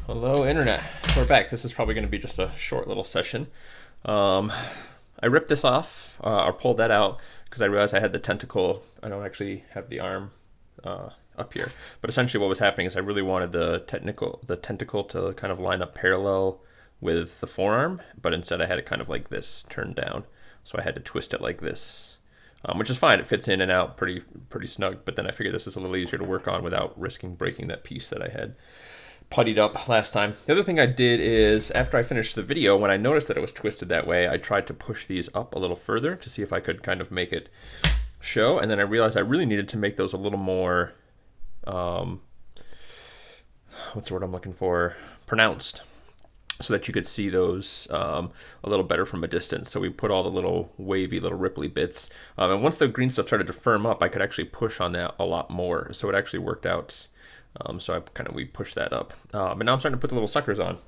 Hello, Internet. We're back. This is probably going to be just a short little session. I ripped this off, or pulled that out, because I realized I had the tentacle. I don't actually have the arm up here. But essentially what was happening is I really wanted the tentacle to kind of line up parallel with the forearm, but instead I had it kind of like this, turned down. So I had to twist it like this, which is fine. It fits in and out pretty snug, but then I figured this is a little easier to work on without risking breaking that piece that I had puttied up last time. The other thing I did is after I finished the video, when I noticed that it was twisted that way, I tried to push these up a little further to see if I could kind of make it show. And then I realized I really needed to make those a little more, what's the word I'm looking for? Pronounced, so that you could see those a little better from a distance. So we put all the little wavy, little ripply bits. And once the green stuff started to firm up, I could actually push on that a lot more. So it actually worked out. So we pushed that up. But now I'm starting to put the little suckers on.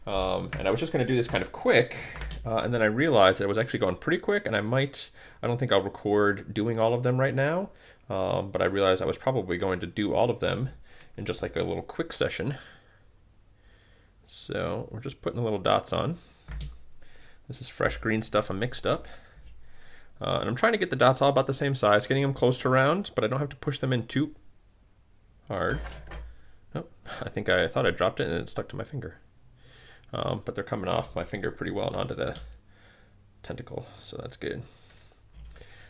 And I was just going to do this kind of quick. And then I realized that it was actually going pretty quick. And I don't think I'll record doing all of them right now. But I realized I was probably going to do all of them in just like a little quick session. So we're just putting the little dots on. This is fresh green stuff I mixed up. And I'm trying to get the dots all about the same size, getting them close to round, but I don't have to push them in too hard. Oh, I thought I dropped it and it stuck to my finger. But they're coming off my finger pretty well and onto the tentacle, so that's good.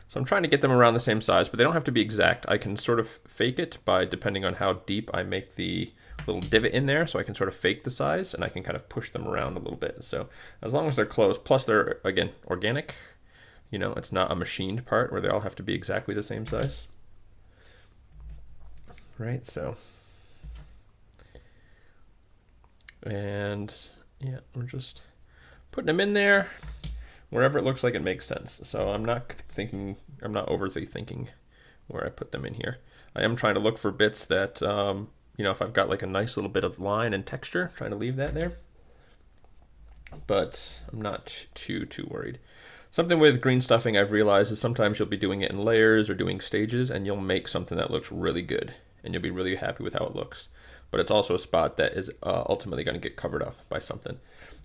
So I'm trying to get them around the same size, but they don't have to be exact. I can sort of fake it by depending on how deep I make the little divot in there, so I can sort of fake the size and I can kind of push them around a little bit. So as long as they're close, plus they're, again, organic, you know, it's not a machined part where they all have to be exactly the same size. Right, so, and yeah, we're just putting them in there wherever it looks like it makes sense. So I'm not overly thinking where I put them in here. I am trying to look for bits that, you know, if I've got like a nice little bit of line and texture, trying to leave that there. But I'm not too worried. Something with green stuffing I've realized is sometimes you'll be doing it in layers or doing stages and you'll make something that looks really good and you'll be really happy with how it looks. But it's also a spot that is ultimately going to get covered up by something.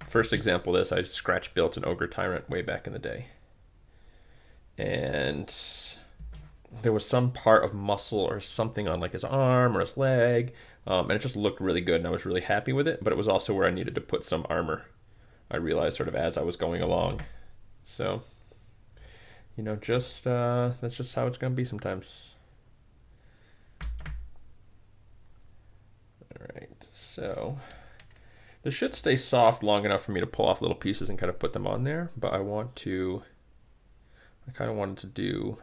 First example of this, I scratch built an ogre tyrant way back in the day. And there was some part of muscle or something on like his arm or his leg, and it just looked really good and I was really happy with it, but it was also where I needed to put some armor, I realized sort of as I was going along. So, you know, just that's just how it's going to be sometimes. All right, so this should stay soft long enough for me to pull off little pieces and kind of put them on there, but I kind of wanted to do,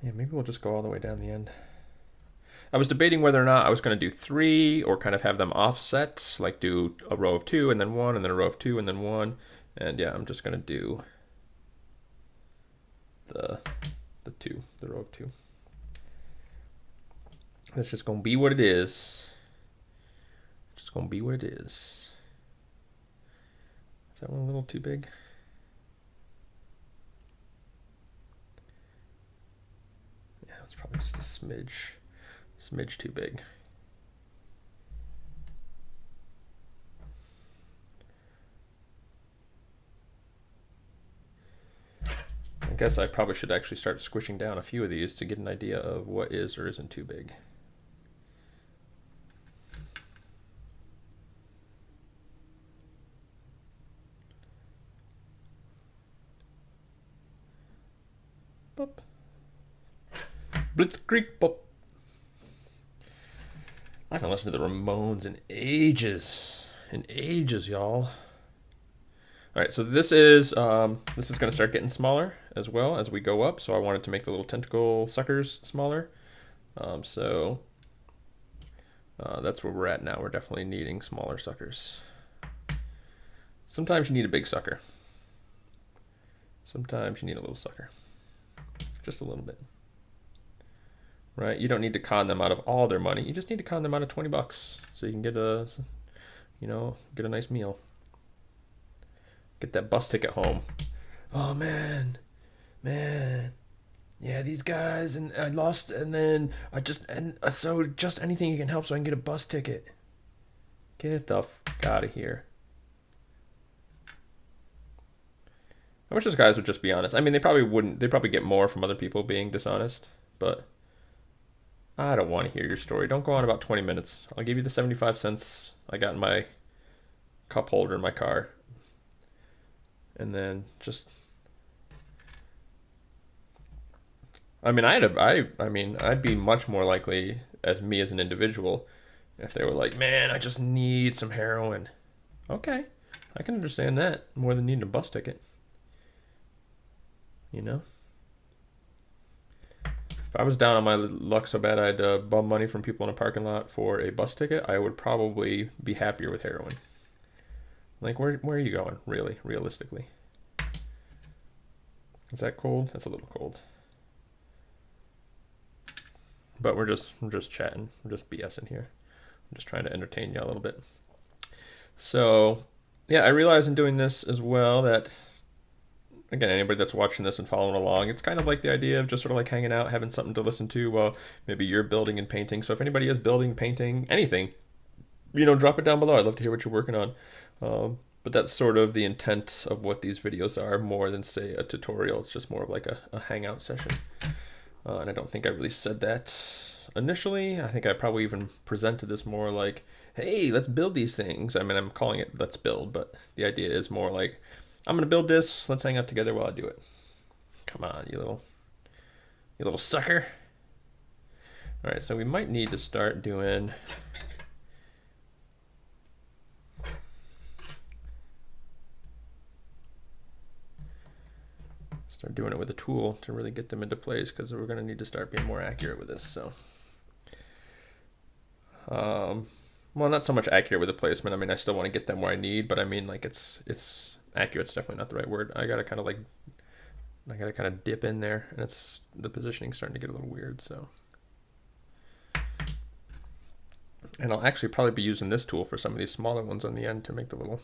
yeah, maybe we'll just go all the way down the end. I was debating whether or not I was going to do 3 or kind of have them offset, like do a row of 2 and then 1 and then a row of 2 and then 1. And yeah, I'm just going to do the row of 2. That's just going to be what it is. Just going to be what it is. Is that one a little too big? Yeah, it's probably just a smidge too big. I guess I probably should actually start squishing down a few of these to get an idea of what is or isn't too big. Pop. Blitzkrieg pop. I haven't listened to the Ramones in ages, y'all. All right, so this is going to start getting smaller as well as we go up. So I wanted to make the little tentacle suckers smaller. So that's where we're at now. We're definitely needing smaller suckers. Sometimes you need a big sucker. Sometimes you need a little sucker. Just a little bit. Right? You don't need to con them out of all their money. You just need to con them out of $20 so you can get a nice meal. Get that bus ticket home. Oh man. yeah, these guys, and I lost, and then so just anything you can help so I can get a bus ticket. Get the fuck out of here. I wish those guys would just be honest. I mean, they probably wouldn't. They probably get more from other people being dishonest, but I don't want to hear your story. Don't go on about 20 minutes. I'll give you the 75 cents I got in my cup holder in my car. And then just I mean, I'd be much more likely as me as an individual if they were like, "Man, I just need some heroin." Okay. I can understand that more than needing a bus ticket. You know? If I was down on my luck so bad I'd bum money from people in a parking lot for a bus ticket, I would probably be happier with heroin. Like, where are you going, really, realistically? Is that cold? That's a little cold. But we're just chatting. We're just BSing here. I'm just trying to entertain you a little bit. So, yeah, I realize in doing this as well that, again, anybody that's watching this and following along, it's kind of like the idea of just sort of like hanging out, having something to listen to while maybe you're building and painting. So if anybody is building, painting, anything, drop it down below. I'd love to hear what you're working on. But that's sort of the intent of what these videos are, more than, say, a tutorial. It's just more of like a hangout session. And I don't think I really said that initially. I think I probably even presented this more like, hey, let's build these things. I mean, I'm calling it let's build, but the idea is more like, I'm going to build this. Let's hang out together while I do it. Come on, you little sucker. All right, so we might need to start doing... Start doing it with a tool to really get them into place, because we're going to need to start being more accurate with this. So, well, not so much accurate with the placement. I mean, I still want to get them where I need, but I mean, like, it's accurate's definitely not the right word. I gotta kind of dip in there, and the positioning's starting to get a little weird. So, and I'll actually probably be using this tool for some of these smaller ones on the end to make the little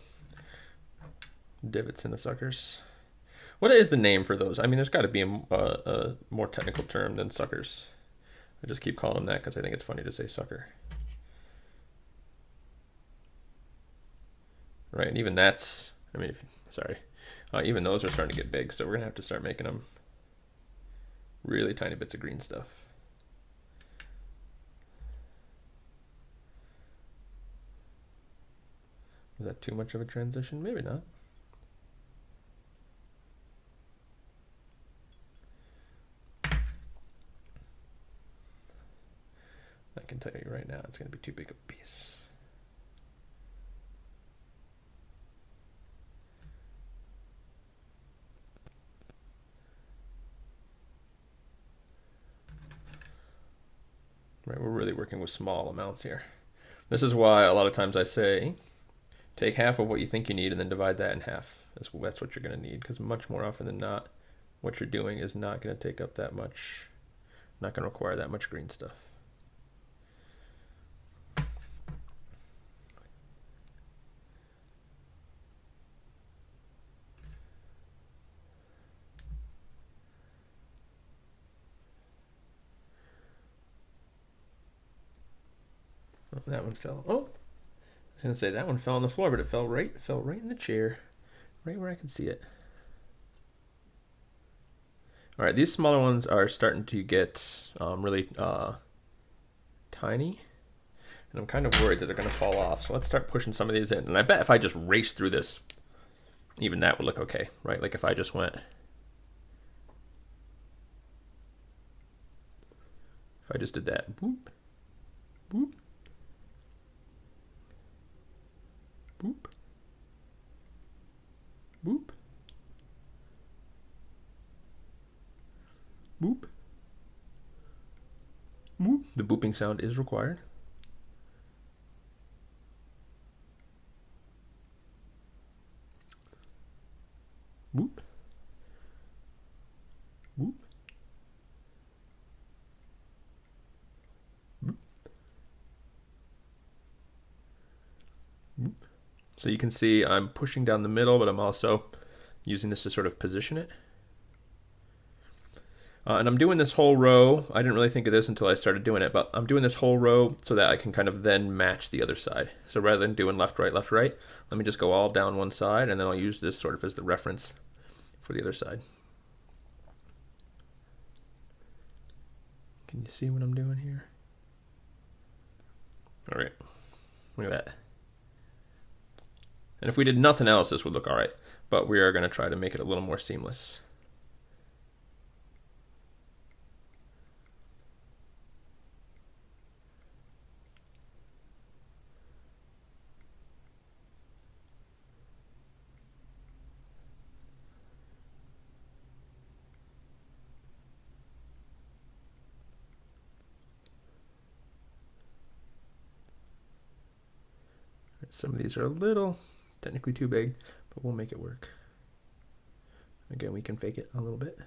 divots in the suckers. What is the name for those? I mean, there's got to be a more technical term than suckers. I just keep calling them that because I think it's funny to say sucker. Right, and even that's, I mean, sorry, even those are starting to get big, so we're going to have to start making them really tiny bits of green stuff. Was that too much of a transition? Maybe not. I can tell you right now, it's going to be too big of a piece. Right, we're really working with small amounts here. This is why a lot of times I say, take half of what you think you need and then divide that in half. That's what you're going to need, because much more often than not, what you're doing is not going to take up that much, not going to require that much green stuff. Oh, that one fell. Oh, I was going to say that one fell on the floor, but it fell right in the chair, right where I could see it. All right, these smaller ones are starting to get really tiny, and I'm kind of worried that they're going to fall off. So let's start pushing some of these in. And I bet if I just race through this, even that would look okay, right? Like if I just went, if I just did that, boop, boop, boop, boop, boop, boop. The booping sound is required. Boop, boop, boop, boop. So you can see I'm pushing down the middle, but I'm also using this to sort of position it. And I'm doing this whole row. I didn't really think of this until I started doing it, but I'm doing this whole row so that I can kind of then match the other side. So rather than doing left, right, let me just go all down one side, and then I'll use this sort of as the reference for the other side. Can you see what I'm doing here? All right, look at that. And if we did nothing else, this would look all right, but we are going to try to make it a little more seamless. Some of these are a little technically too big, but we'll make it work. Again, we can fake it a little bit.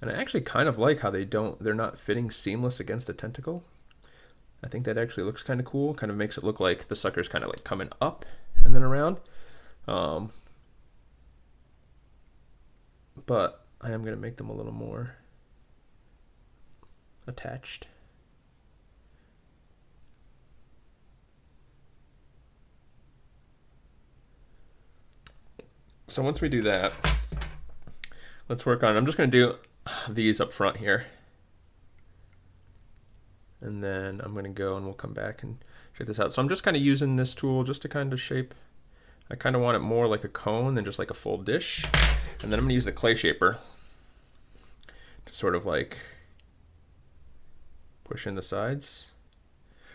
And I actually kind of like how they're not fitting seamless against the tentacle. I think that actually looks kind of cool. Kind of makes it look like the sucker's kind of like coming up and then around. But I am going to make them a little more attached. So once we do that, let's work on, I'm just going to do these up front here. And then I'm going to go and we'll come back and check this out. So I'm just kind of using this tool just to kind of shape. I kind of want it more like a cone than just like a full dish. And then I'm going to use the clay shaper to sort of like push in the sides.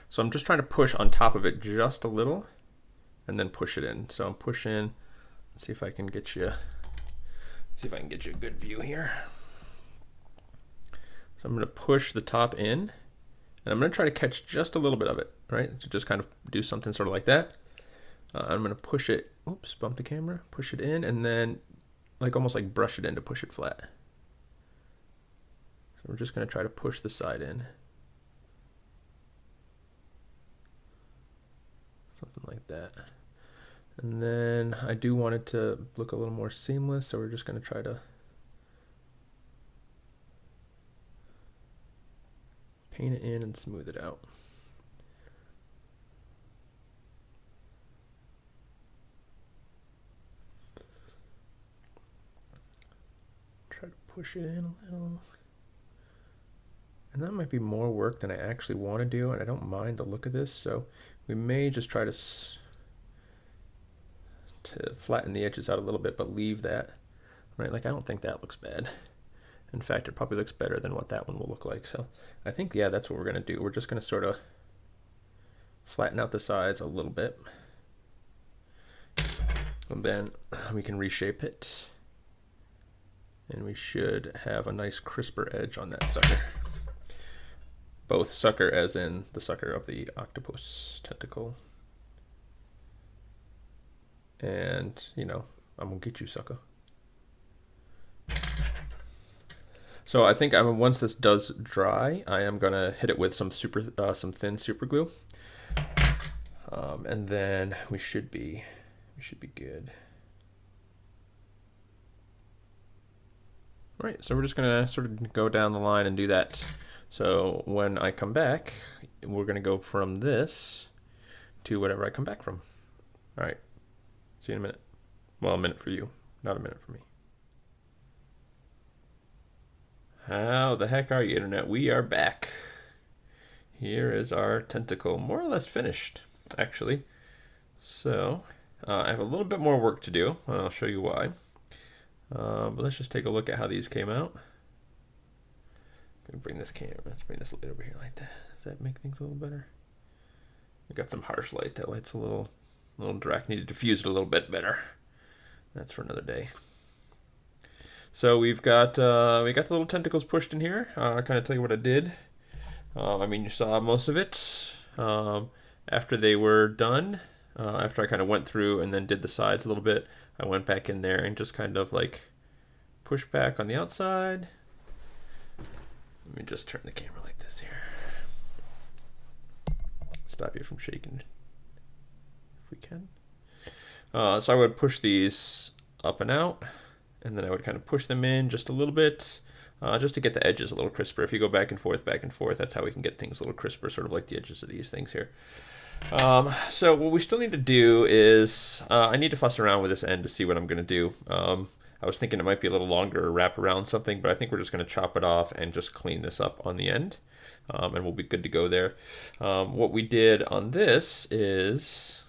So I'm just trying to push on top of it just a little and then push it in. So I'm pushing. See if I can get you a good view here. So I'm going to push the top in, and I'm going to try to catch just a little bit of it, right? To just kind of do something sort of like that. I'm going to push it, oops, bump the camera, push it in, and then like almost like brush it in to push it flat. So we're just going to try to push the side in. Something like that. And then I do want it to look a little more seamless, so we're just going to try to paint it in and smooth it out. Try to push it in a little. And that might be more work than I actually want to do, and I don't mind the look of this, so we may just try to flatten the edges out a little bit, but leave that, right? Like I don't think that looks bad. In fact, it probably looks better than what that one will look like. So I think, yeah, that's what we're going to do. We're just going to sort of flatten out the sides a little bit. And then we can reshape it. And we should have a nice crisper edge on that sucker. Both sucker as in the sucker of the octopus tentacle. And, you know, I'm gonna get you, sucker. So I think once this does dry, I am gonna hit it with some thin super glue, and then we should be good. All right, so we're just gonna sort of go down the line and do that. So when I come back, we're gonna go from this to whatever I come back from. All right. See you in a minute. Well, a minute for you, not a minute for me. How the heck are you, Internet? We are back. Here is our tentacle, more or less finished, actually. So, I have a little bit more work to do, and I'll show you why. But let's just take a look at how these came out. Let's bring this light over here like that. Does that make things a little better? We got some harsh light. That light's a little direct. Need to diffuse it a little bit better. That's for another day. So we got the little tentacles pushed in here. I'll kind of tell you what I did. I mean, you saw most of it. After they were done, after I kind of went through and then did the sides a little bit, I went back in there and just kind of like push back on the outside. Let me just turn the camera like this here. Stop you from shaking if we can. So I would push these up and out, and then I would kind of push them in just a little bit, just to get the edges a little crisper. If you go back and forth, that's how we can get things a little crisper, sort of like the edges of these things here. So what we still need to do is, I need to fuss around with this end to see what I'm going to do. I was thinking it might be a little longer or wrap around something, but I think we're just going to chop it off and just clean this up on the end, and we'll be good to go there. What we did on this is,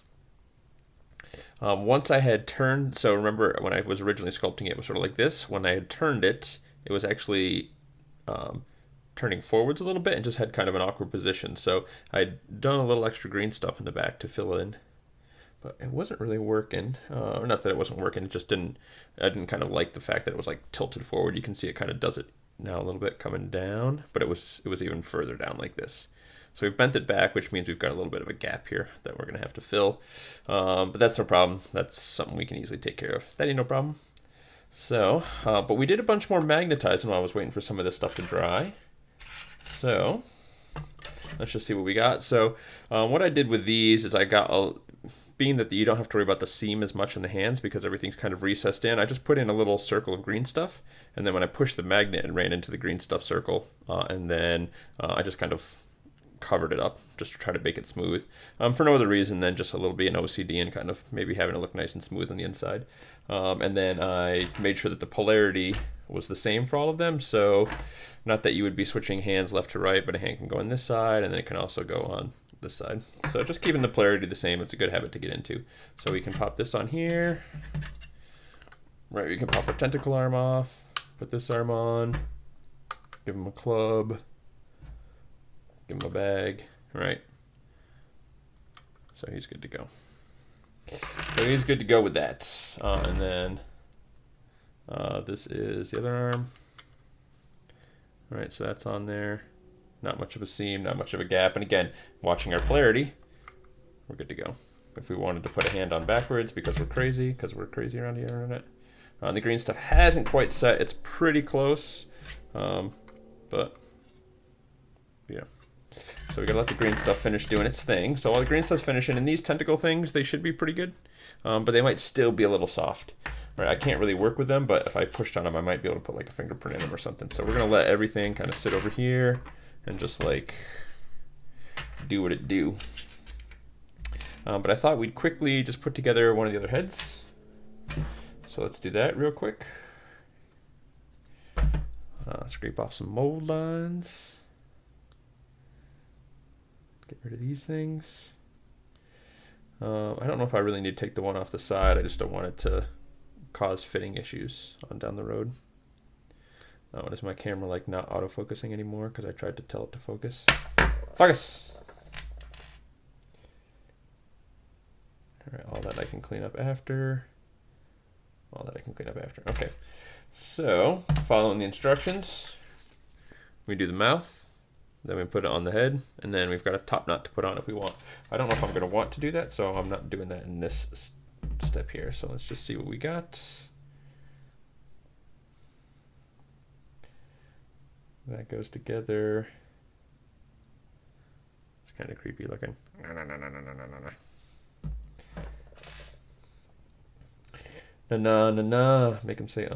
once I had turned, so remember when I was originally sculpting it, it was sort of like this. When I had turned it, it was actually turning forwards a little bit and just had kind of an awkward position. So I'd done a little extra green stuff in the back to fill it in, but it wasn't really working. Not that it wasn't working, it just didn't, I didn't kind of like the fact that it was like tilted forward. You can see it kind of does it now a little bit coming down, but it was even further down like this. So we've bent it back, which means we've got a little bit of a gap here that we're going to have to fill. But that's no problem. That's something we can easily take care of. That ain't no problem. So, but we did a bunch more magnetizing while I was waiting for some of this stuff to dry. So, let's just see what we got. So, what I did with these is I got, being that you don't have to worry about the seam as much in the hands because everything's kind of recessed in, I just put in a little circle of green stuff. And then when I pushed the magnet, it ran into the green stuff circle. And then I just kind of covered it up just to try to make it smooth, for no other reason than just a little bit an OCD and kind of maybe having it look nice and smooth on the inside. And then I made sure that the polarity was the same for all of them, so not that you would be switching hands left to right, but a hand can go on this side and then it can also go on this side. So just keeping the polarity the same, it's a good habit to get into. So we can pop this on here, right? We can pop our tentacle arm off, put this arm on, give him a club, give him a bag, right? So he's good to go. So he's good to go with that. And then this is the other arm. All right, so that's on there. Not much of a seam, not much of a gap. And again, watching our polarity, we're good to go. If we wanted to put a hand on backwards because we're crazy around the internet. The green stuff hasn't quite set. It's pretty close, but yeah. So we gotta let the green stuff finish doing its thing. So while the green stuff's finishing, and these tentacle things, they should be pretty good, but they might still be a little soft. Right, I can't really work with them, but if I pushed on them, I might be able to put like a fingerprint in them or something. So we're gonna let everything kind of sit over here and just like do what it do. But I thought we'd quickly just put together one of the other heads. So let's do that real quick. Scrape off some mold lines. Get rid of these things. I don't know if I really need to take the one off the side. I just don't want it to cause fitting issues on down the road. Is my camera like not autofocusing anymore because I tried to tell it to focus? Focus! Alright, all that I can clean up after. Okay. So, following the instructions, we do the mouth, then we put it on the head, and then we've got a top knot to put on if we want. I don't know if I'm going to want to do that, so I'm not doing that in this step here. So let's just see what we got. That goes together. It's kind of creepy looking. Na. Make him say,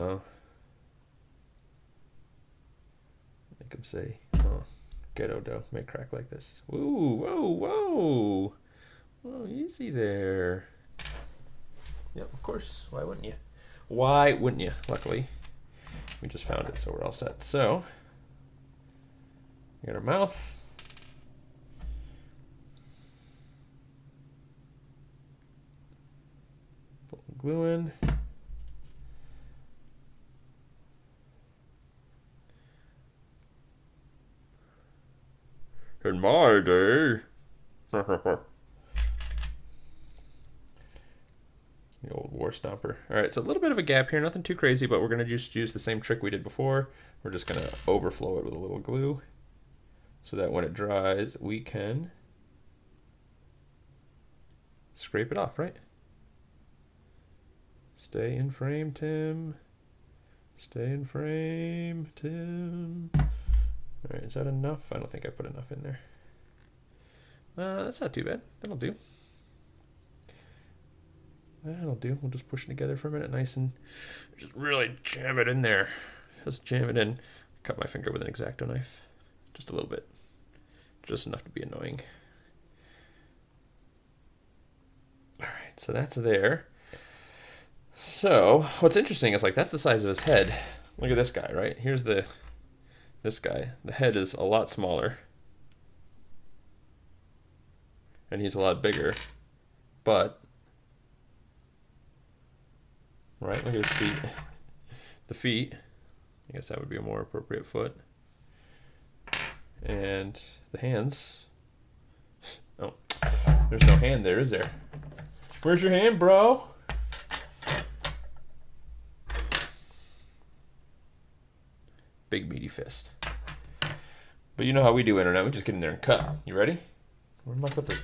Make him say, ghetto dough. Make crack like this. Whoa. Oh, easy there. Yep, of course. Why wouldn't you? Luckily, we just found it, so we're all set. So, we got our mouth. Put the glue in. In my day. The old war stomper. All right, so a little bit of a gap here, nothing too crazy, but we're gonna just use the same trick we did before. We're just gonna overflow it with a little glue so that when it dries, we can scrape it off, right? Stay in frame, Tim. Stay in frame, Tim. All right, is that enough? I don't think I put enough in there. That's not too bad. That'll do. That'll do. We'll just push it together for a minute, nice and just really jam it in there. Just jam it in. Cut my finger with an X-Acto knife. Just a little bit. Just enough to be annoying. Alright, so that's there. So, what's interesting is, like, that's the size of his head. Look at this guy, right? Here's this guy. The head is a lot smaller. And he's a lot bigger. But, right, look at his feet. The feet, I guess that would be a more appropriate foot. And the hands. Oh, there's no hand there, is there? Where's your hand, bro? Big meaty fist. But you know how we do internet. We just get in there and cut. You ready? Where's my clippers?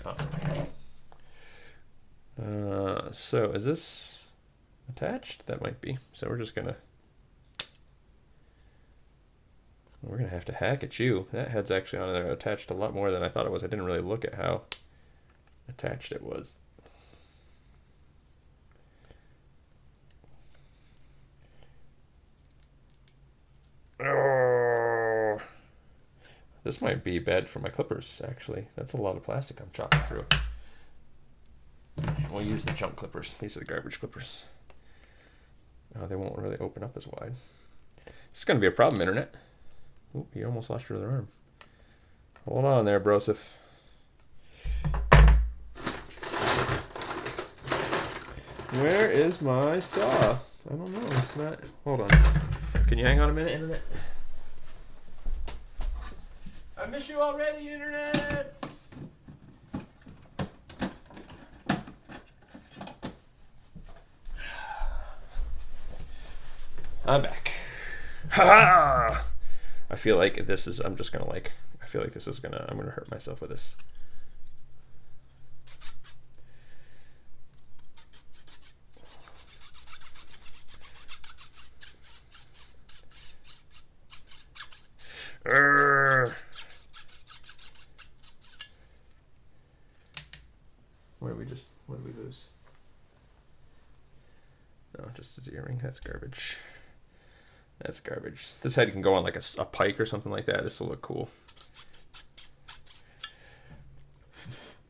Oh. So is this attached? That might be. So we're just gonna have to hack at you. That head's actually on there attached a lot more than I thought it was. I didn't really look at how attached it was. Oh, this might be bad for my clippers, actually. That's a lot of plastic I'm chopping through. We'll use the junk clippers. These are the garbage clippers. Oh, they won't really open up as wide. It's going to be a problem, internet. Oh, you almost lost your other arm. Hold on there, Broseph. Where is my saw? I don't know. It's not. Hold on. Can you hang on a minute, internet? I miss you already, internet! I'm back. Ha ha! I feel like this is, I'm just gonna like, I feel like this is gonna, I'm gonna hurt myself with this. What did we lose? No, just his earring. That's garbage. That's garbage. This head can go on like a pike or something like that. This will look cool.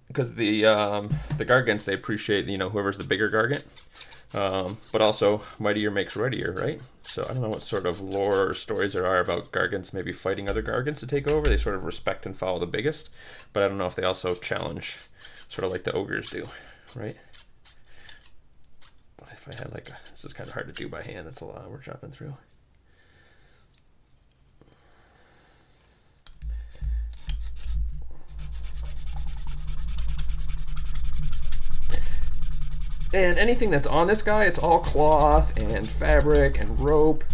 Because the Gargants, they appreciate, you know, whoever's the bigger Gargant. But also, mightier makes readier, right? So I don't know what sort of lore or stories there are about Gargants maybe fighting other Gargants to take over. They sort of respect and follow the biggest. But I don't know if they also challenge, sort of like the ogres do, right? But if I had like this is kind of hard to do by hand. That's a lot we're chopping through. And anything that's on this guy, it's all cloth and fabric and rope.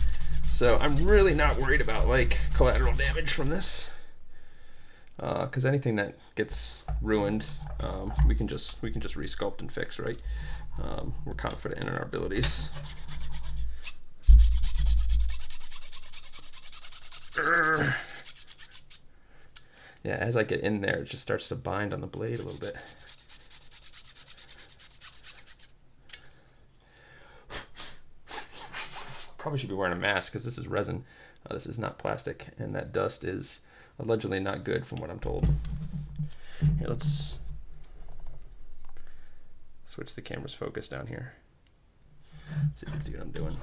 So I'm really not worried about like collateral damage from this. Because anything that gets ruined, we can just resculpt and fix, right? We're confident in our abilities. Yeah, as I get in there, it just starts to bind on the blade a little bit. Probably should be wearing a mask because this is resin. This is not plastic, and that dust is allegedly not good from what I'm told. Here, let's switch the camera's focus down here so you can see what I'm doing.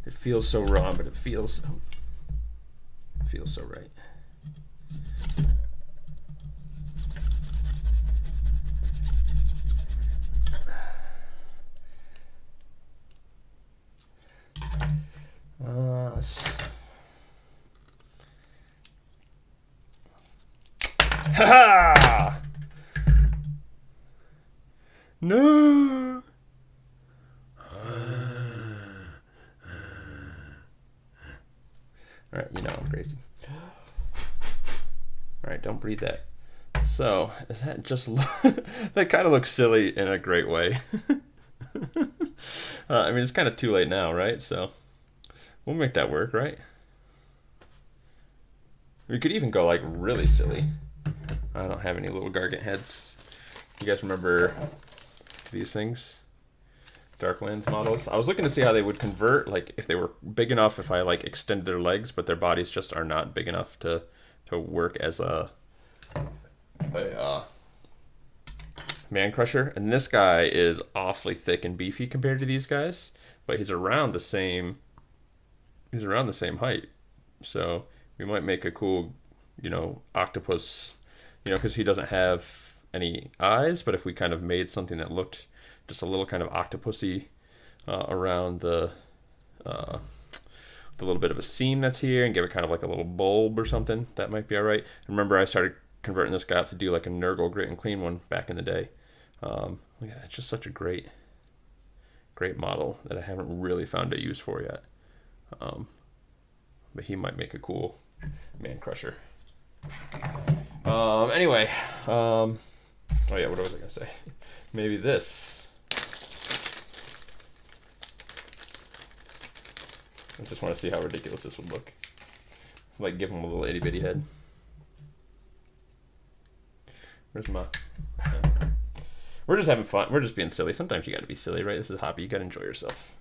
It feels so wrong, but it feels so right. Ha! No. All right, you know I'm crazy. All right, don't breathe that. So, is that just that kind of looks silly in a great way. I mean, it's kind of too late now, right? So, we'll make that work, right? We could even go like really silly. I don't have any little Gargant heads. You guys remember these things? Darklands models. I was looking to see how they would convert, like if they were big enough, if I like extended their legs, but their bodies just are not big enough to work as a man crusher. And this guy is awfully thick and beefy compared to these guys, but he's around the same height. So we might make a cool, octopus, because he doesn't have any eyes, but if we kind of made something that looked just a little kind of octopusy around the little bit of a seam that's here, and give it kind of like a little bulb or something, that might be all right. Remember, I started converting this guy up to do like a Nurgle Grit and Clean one back in the day. Yeah, it's just such a great model that I haven't really found a use for yet. But he might make a cool man crusher. Anyway, oh yeah, what was I gonna say? Maybe this. I just want to see how ridiculous this would look. Like, give him a little itty bitty head. Where's my? We're just having fun. We're just being silly. Sometimes you got to be silly, right? This is a hobby. You got to enjoy yourself.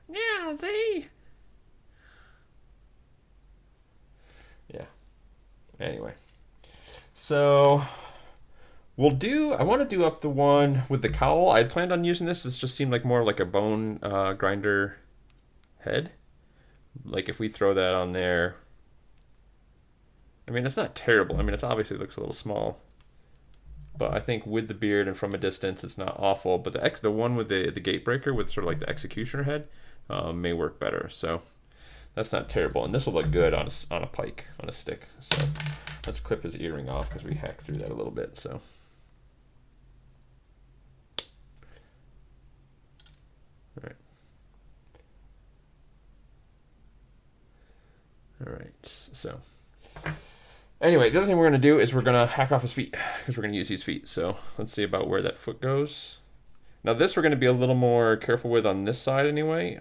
Yeah, see? Yeah. Anyway. So I want to do up the one with the cowl. I had planned on using this. This just seemed like more like a bone grinder head. Like if we throw that on there. I mean, it's not terrible. I mean, it obviously looks a little small. But I think with the beard and from a distance, it's not awful. But the one with the gatebreaker with sort of like the executioner head may work better. So that's not terrible. And this will look good on a pike, on a stick. So let's clip his earring off because we hacked through that a little bit. So. All right, so anyway, the other thing we're going to do is we're going to hack off his feet because we're going to use these feet. So let's see about where that foot goes. Now this we're going to be a little more careful with on this side anyway,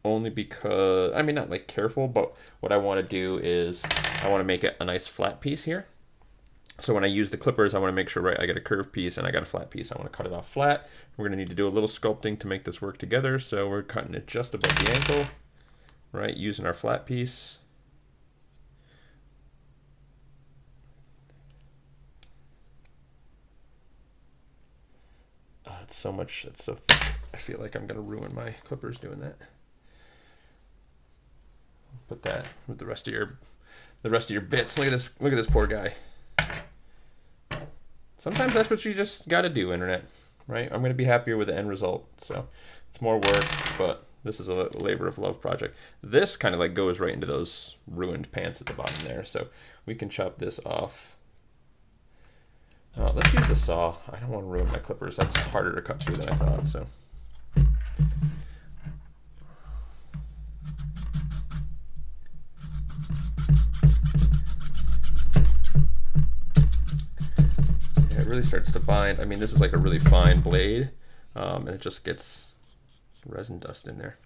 only because, I mean, not like careful, but what I want to do is I want to make it a nice flat piece here. So when I use the clippers, I want to make sure, right, I got a curved piece and I got a flat piece. I want to cut it off flat. We're going to need to do a little sculpting to make this work together. So we're cutting it just above the ankle, right, using our flat piece. It's so much, it's so thick. I feel like I'm going to ruin my clippers doing that. Put that with the rest of your bits. Look at this poor guy. Sometimes that's what you just got to do, internet, right? I'm going to be happier with the end result. So it's more work, but this is a labor of love project. This kind of like goes right into those ruined pants at the bottom there. So we can chop this off. Let's use the saw. I don't want to ruin my clippers. That's harder to cut through than I thought. So. It really starts to bind. I mean, this is like a really fine blade, and it just gets resin dust in there.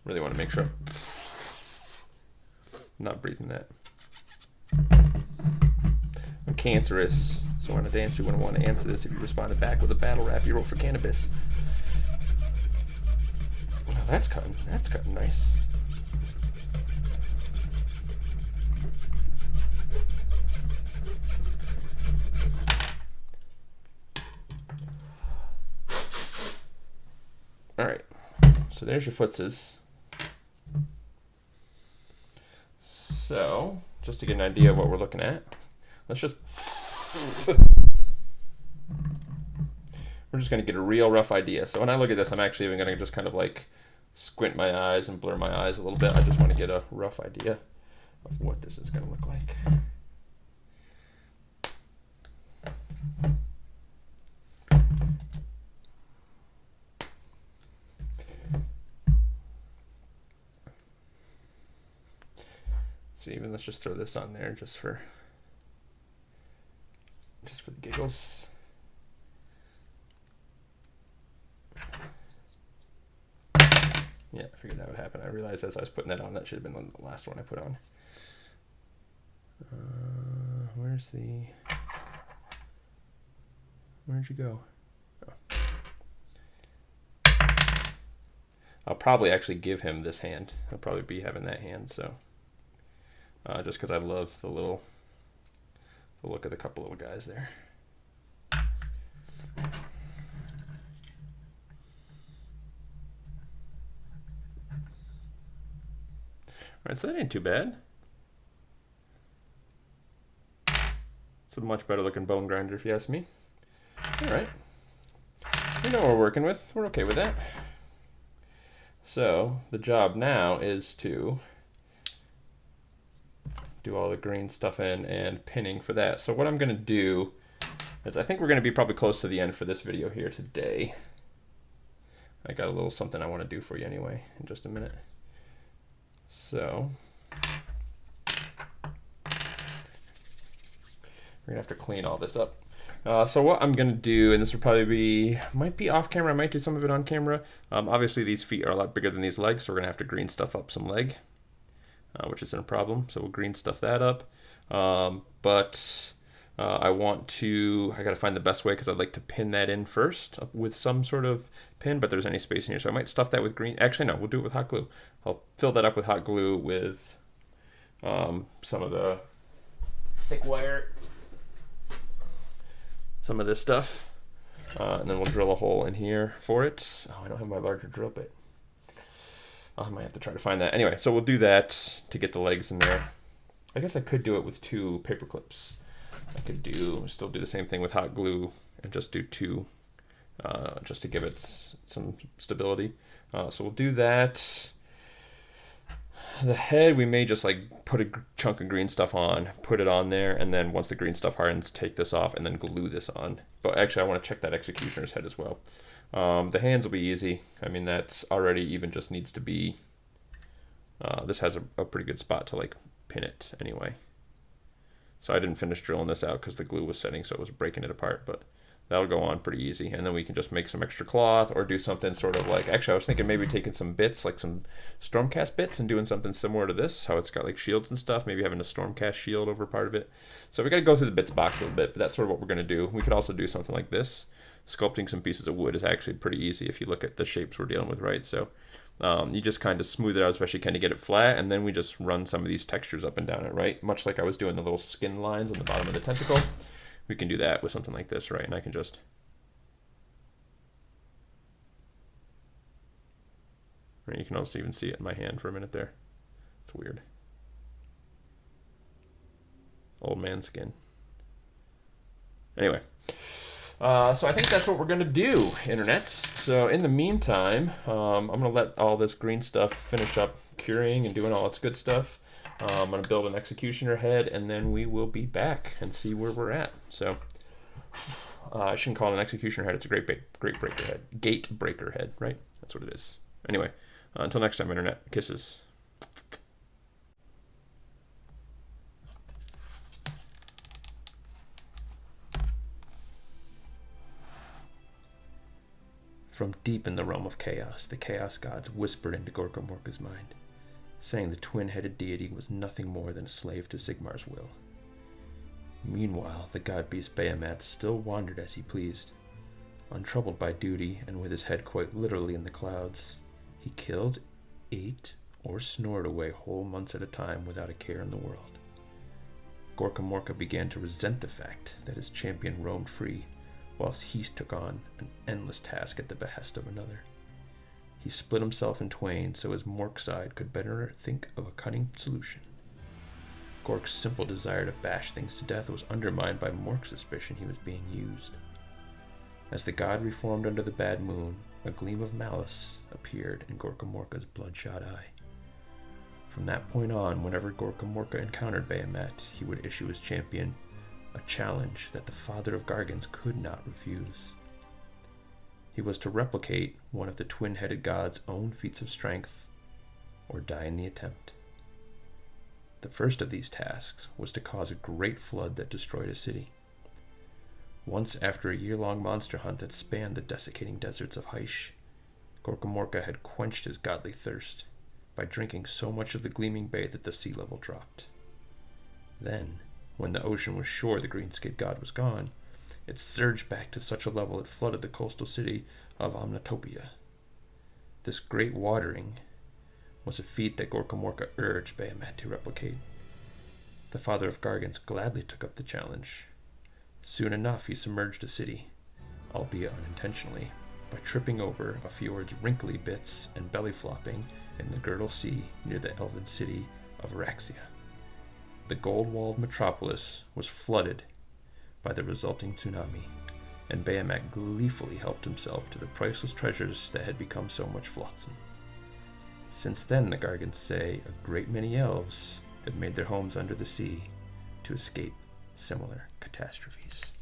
Really want to make sure I'm not breathing that. I'm cancerous, so on a dance you wouldn't want to answer this if you responded back with a battle rap you wrote for cannabis. Well, that's cutting nice. All right, so there's your footses. So, just to get an idea of what we're looking at, we're just going to get a real rough idea. So when I look at this, I'm actually even going to just kind of like squint my eyes and blur my eyes a little bit. I just want to get a rough idea of what this is going to look like. So even let's just throw this on there just for just for the giggles. Yeah, I figured that would happen. I realized as I was putting that on, that should have been the last one I put on. Where'd you go? Oh. I'll probably actually give him this hand. I'll probably be having that hand, so. Just because I love the look of the couple little guys there. Alright, so that ain't too bad. It's a much better looking bone grinder if you ask me. Alright. We know what we're working with. We're okay with that. So the job now is to do all the green stuff in and pinning for that. So what I'm going to do is I think we're going to be probably close to the end for this video here today. I got a little something I want to do for you anyway in just a minute. So we're gonna have to clean all this up. So what I'm gonna do, and this will probably might be off camera, I might do some of it on camera. Obviously these feet are a lot bigger than these legs, so we're gonna have to green stuff up some leg, which isn't a problem. So we'll green stuff that up. I gotta find the best way because I'd like to pin that in first with some sort of pin, but there's any space in here. So I might stuff that with green. Actually, no, we'll do it with hot glue. I'll fill that up with hot glue with some of the thick wire, some of this stuff, and then we'll drill a hole in here for it. Oh, I don't have my larger drill bit. I might have to try to find that. Anyway, so we'll do that to get the legs in there. I guess I could do it with 2 paper clips. I could still do the same thing with hot glue and just do 2 just to give it some stability. So we'll do that. The head, we may just like put a chunk of green stuff on, put it on there, and then once the green stuff hardens, take this off and then glue this on. But actually I want to check that executioner's head as well. The hands will be easy. I mean, that's already even just needs to be, this has a pretty good spot to like pin it anyway. So I didn't finish drilling this out because the glue was setting, so it was breaking it apart, but that'll go on pretty easy. And then we can just make some extra cloth or do something sort of like, actually I was thinking maybe taking some bits, like some Stormcast bits, and doing something similar to this, how it's got like shields and stuff, maybe having a Stormcast shield over part of it. So we got to go through the bits box a little bit, but that's sort of what we're going to do. We could also do something like this. Sculpting some pieces of wood is actually pretty easy if you look at the shapes we're dealing with, right? So you just kind of smooth it out, especially kind of get it flat, and then we just run some of these textures up and down it, right? Much like I was doing the little skin lines on the bottom of the tentacle. We can do that with something like this, right? And I can just... Right, you can also even see it in my hand for a minute there. It's weird. Old man skin. Anyway. So I think that's what we're going to do, internets. So in the meantime, I'm going to let all this green stuff finish up curing and doing all its good stuff. I'm going to build an executioner head, and then we will be back and see where we're at. So I shouldn't call it an executioner head. It's a gate breaker head. Gate breaker head, right? That's what it is. Anyway, until next time, internet. Kisses. From deep in the realm of chaos, the chaos gods whispered into Gorkamorka's mind, saying the twin-headed deity was nothing more than a slave to Sigmar's will. Meanwhile, the god-beast Behemat still wandered as he pleased. Untroubled by duty, and with his head quite literally in the clouds, he killed, ate, or snored away whole months at a time without a care in the world. Gorkamorka began to resent the fact that his champion roamed free, whilst he took on an endless task at the behest of another. He split himself in twain so his Mork side could better think of a cunning solution. Gork's simple desire to bash things to death was undermined by Mork's suspicion he was being used. As the god reformed under the bad moon, a gleam of malice appeared in Gorkamorka's bloodshot eye. From that point on, whenever Gorkamorka encountered Behemat, he would issue his champion a challenge that the father of Gargants could not refuse. He was to replicate one of the twin-headed god's own feats of strength, or die in the attempt. The first of these tasks was to cause a great flood that destroyed a city. Once, after a year-long monster hunt that spanned the desiccating deserts of Hysh, Gorkamorka had quenched his godly thirst by drinking so much of the gleaming bay that the sea level dropped. Then, when the ocean was sure the green-skid god was gone, it surged back to such a level it flooded the coastal city of Omnitopia. This great watering was a feat that Gorkamorka urged Behemat to replicate. The father of Gargants gladly took up the challenge. Soon enough, he submerged a city, albeit unintentionally, by tripping over a fjord's wrinkly bits and belly-flopping in the Girdle Sea near the elven city of Araxia. The gold-walled metropolis was flooded by the resulting tsunami, and Behemat gleefully helped himself to the priceless treasures that had become so much flotsam. Since then, the Gargants say, a great many elves have made their homes under the sea to escape similar catastrophes.